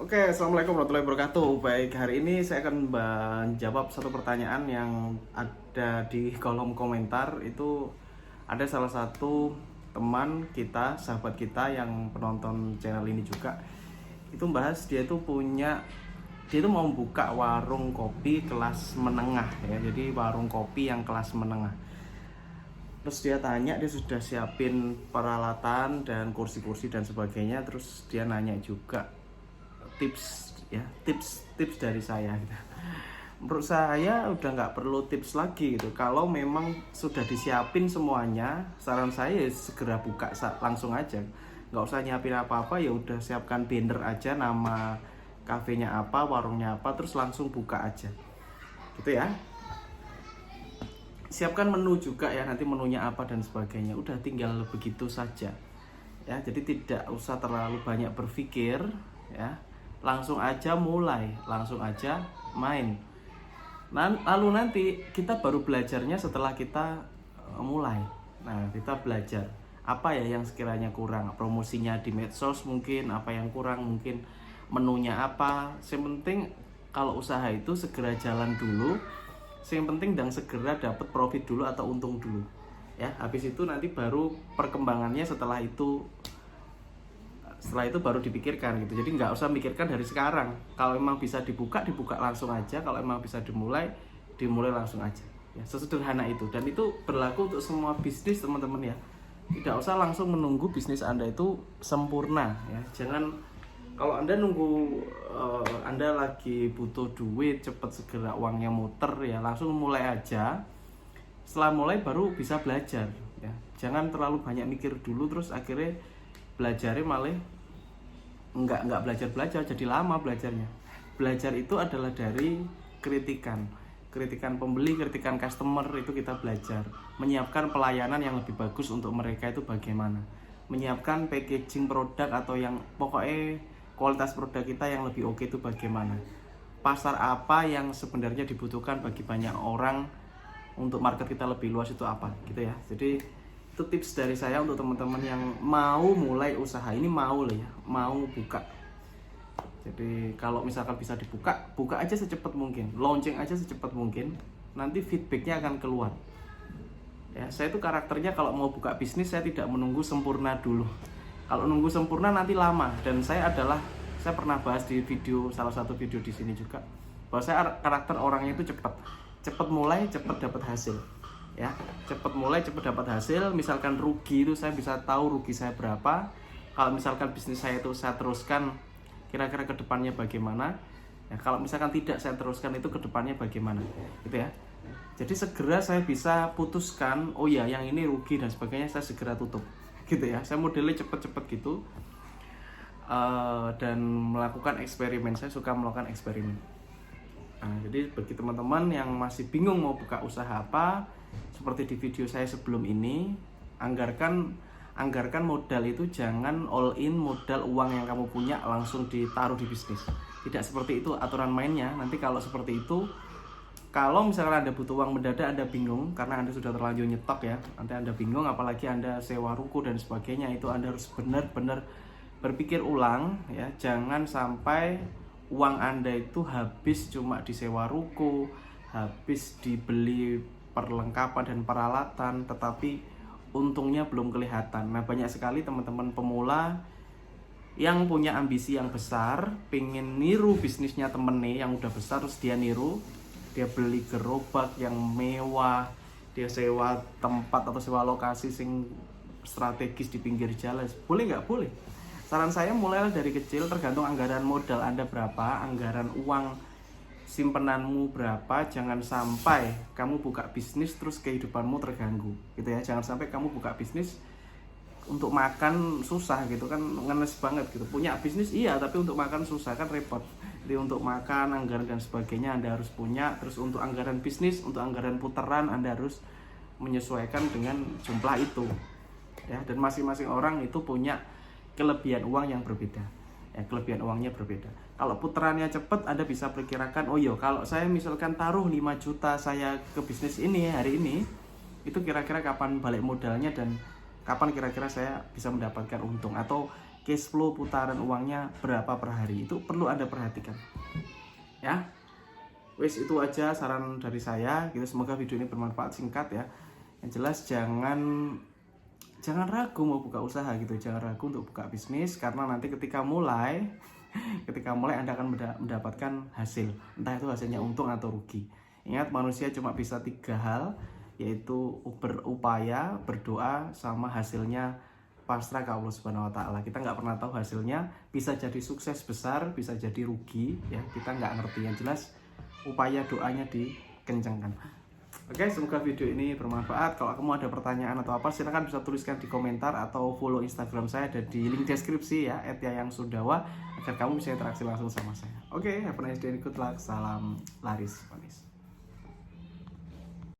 Oke, assalamualaikum warahmatullahi wabarakatuh. Baik, hari ini saya akan menjawab satu pertanyaan yang ada di kolom komentar. Itu ada salah satu teman kita, sahabat kita yang penonton channel ini juga. Itu bahas dia itu mau buka warung kopi kelas menengah ya. Jadi warung kopi yang kelas menengah. Terus dia tanya, dia sudah siapin peralatan dan kursi-kursi dan sebagainya. Terus dia nanya juga tips dari saya gitu. Menurut saya udah nggak perlu tips lagi gitu. Kalau memang sudah disiapin semuanya, saran saya ya segera buka langsung aja, nggak usah nyiapin apa-apa. Ya udah siapkan banner aja, nama kafenya apa, warungnya apa, terus langsung buka aja gitu ya. Siapkan menu juga ya, nanti menunya apa dan sebagainya, udah tinggal begitu saja ya. Jadi tidak usah terlalu banyak berpikir ya, langsung aja mulai, langsung aja main. Lalu nanti kita baru belajarnya setelah kita mulai. Nah, kita belajar apa ya yang sekiranya kurang, promosinya di medsos mungkin, apa yang kurang mungkin, menunya apa. Yang penting kalau usaha itu segera jalan dulu, yang penting dan segera dapat profit dulu atau untung dulu ya. Habis itu nanti baru perkembangannya setelah itu baru dipikirkan gitu. Jadi nggak usah mikirkan dari sekarang. Kalau memang bisa dibuka langsung aja. Kalau memang bisa dimulai langsung aja ya. Sesederhana itu, dan itu berlaku untuk semua bisnis teman-teman ya. Tidak usah langsung menunggu bisnis Anda itu sempurna ya. Jangan, kalau Anda nunggu Anda lagi butuh duit cepet segera uangnya muter ya, langsung mulai aja. Setelah mulai baru bisa belajar ya. Jangan terlalu banyak mikir dulu, terus akhirnya belajarnya malah nggak belajar jadi lama belajarnya. Belajar itu adalah dari kritikan pembeli, kritikan customer, itu kita belajar. Menyiapkan pelayanan yang lebih bagus untuk mereka itu bagaimana, menyiapkan packaging produk atau yang pokoknya kualitas produk kita yang lebih oke itu bagaimana, pasar apa yang sebenarnya dibutuhkan bagi banyak orang untuk market kita lebih luas itu apa gitu ya. Jadi itu tips dari saya untuk teman-teman yang mau mulai usaha ini, mau buka. Jadi kalau misalkan bisa dibuka, buka aja secepat mungkin, launching aja secepat mungkin, nanti feedbacknya akan keluar ya. Saya itu karakternya kalau mau buka bisnis saya tidak menunggu sempurna dulu. Kalau nunggu sempurna nanti lama. Dan saya pernah bahas di salah satu video di sini juga, bahwa saya karakter orangnya itu cepat mulai, cepat dapat hasil ya. Cepat mulai, cepat dapat hasil. Misalkan rugi itu saya bisa tahu rugi saya berapa. Kalau misalkan bisnis saya itu saya teruskan, kira-kira ke depannya bagaimana ya. Kalau misalkan tidak saya teruskan, itu ke depannya bagaimana gitu ya. Jadi segera saya bisa putuskan, oh ya yang ini rugi dan sebagainya, saya segera tutup gitu ya. Saya modelnya cepet-cepet gitu. Dan melakukan eksperimen, saya suka melakukan eksperimen. Nah, jadi bagi teman-teman yang masih bingung mau buka usaha apa, seperti di video saya sebelum ini, anggarkan modal itu jangan all in, modal uang yang kamu punya langsung ditaruh di bisnis. Tidak seperti itu aturan mainnya. Nanti kalau seperti itu, kalau misalkan Anda butuh uang mendadak, Anda bingung karena Anda sudah terlanjur nyetok ya, nanti Anda bingung, apalagi Anda sewa ruko dan sebagainya, itu Anda harus benar-benar berpikir ulang ya. Jangan sampai uang Anda itu habis cuma di sewa ruko, habis dibeli perlengkapan dan peralatan, tetapi untungnya belum kelihatan. Nah, banyak sekali teman-teman pemula yang punya ambisi yang besar, pengen niru bisnisnya temennya yang udah besar, terus dia niru, dia beli gerobak yang mewah, dia sewa tempat atau sewa lokasi sing strategis di pinggir jalan. Boleh nggak? Boleh. Saran saya mulailah dari kecil, tergantung anggaran modal Anda berapa, anggaran uang simpenanmu berapa. Jangan sampai kamu buka bisnis terus kehidupanmu terganggu gitu ya. Jangan sampai kamu buka bisnis untuk makan susah gitu kan, ngenes banget gitu. Punya bisnis iya, tapi untuk makan susah kan, repot. Jadi untuk makan, anggaran dan sebagainya Anda harus punya. Terus untuk anggaran bisnis, untuk anggaran putaran Anda harus menyesuaikan dengan jumlah itu ya. Dan masing-masing orang itu punya kelebihan uang yang berbeda ya, kelebihan uangnya berbeda. Kalau putarannya cepat, Anda bisa perkirakan, oh iya kalau saya misalkan taruh 5 juta saya ke bisnis ini hari ini, itu kira-kira kapan balik modalnya dan kapan kira-kira saya bisa mendapatkan untung. Atau cash flow putaran uangnya berapa per hari, itu perlu Anda perhatikan ya. Wes, itu aja saran dari saya gitu. Semoga video ini bermanfaat, singkat ya. Yang jelas jangan ragu mau buka usaha gitu, jangan ragu untuk buka bisnis, karena nanti ketika mulai Anda akan mendapatkan hasil, entah itu hasilnya untung atau rugi. Ingat, manusia cuma bisa 3 hal, yaitu berupaya, berdoa, sama hasilnya pasrah ke Allah Subhanahu wa taala. Kita nggak pernah tahu hasilnya, bisa jadi sukses besar, bisa jadi rugi ya, kita nggak ngerti. Yang jelas upaya doanya dikencangkan. Oke, semoga video ini bermanfaat. Kalau kamu ada pertanyaan atau apa, silahkan bisa tuliskan di komentar atau follow Instagram saya, ada di link deskripsi ya, @yayangsundawa, agar kamu bisa interaksi langsung sama saya. Oke, have a nice day, good luck, salam laris manis.